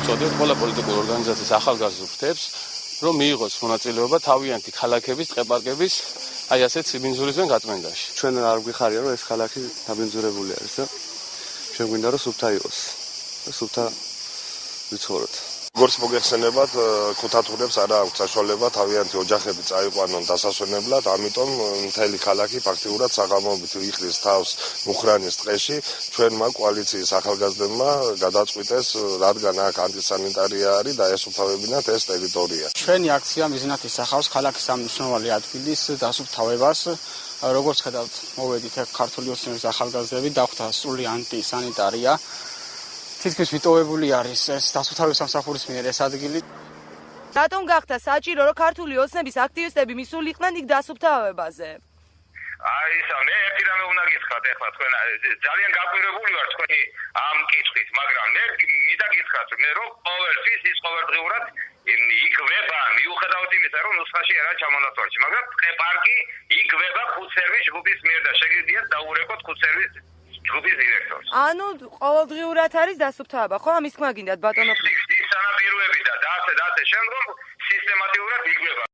ვუწოდოთ ყველა პოლიტიკური ორგანიზაციის ახალგაზრდულ ფრთებს, რომ მიიღოს მონაწილეობა თავიანთი ქალაქების, ტყეპარკების, აი ასეთ სიბინძურისგან გაწმენდაში. ჩვენ არ გვიხარია, რომ ეს ქალაქი დაბინძურებული არის და ჩვენ გვინდა, რომ სუფთა იყოს და სუფთა ვიცხოვროთ. როგორც მოგეხსენებათ, ქუთათურებს არ აქვს საშუალება თავიანთი ოჯახები წაიყვანონ დასასვენებლად, ამიტომ მთელი ქალაქი ფაქტიურად საღამოობით ვიხდის თავს მუხრანის ტყეში. ჩვენმა კოალიციის ახალგაზრდებმა გადაწყვიტეს, რადგან აქ ანტისანიტარია არის და ესუფთავებინათ ეს ტერიტორია. ჩვენი აქცია მიზნად ისახავს ქალაქის ამ მნიშვნელოვანი ადგილის დასუფთავებას. როგორც ხედავთ, მოვედით აქ ქართული ოცნების ახალგაზრდები, დახვდა სრული ანტისანიტარია. თითქმის მიტოვებული არის ეს დასუფთავების სამსახურის მიერ ეს ადგილი. რატომ გახდა საჭირო, რომ ქართული ოცნების აქტივისტები მისულიყვნენ იქ დასუფთავებაზე? აი ისა მე ერთი რამე უნდა გითხრათ ახლა თქვენ ძალიან გაკვირვებული ვარ თქვენი ამ კითხვით, მაგრამ მე მინდა გითხრათ მე რომ ყოველთვის ის ყოველდღიურად იგვება მიუხედავად იმისა რომ ნუსხაში არა ჩამონაცვალში, მაგრამ ტყეპარკი იგვება ხუთსერვის ჯგუფის მიერ და შეგიძლიათ დაურეკოთ ხუთსერვის ჯგუფის დირექტორს. ანუ ყოველდღიურად არის დასუფთავება, ხო? ამის თქმა გინდათ ბატონო. ის სანაპიროები და ასე შემდგომ სისტემატიურად იგვება.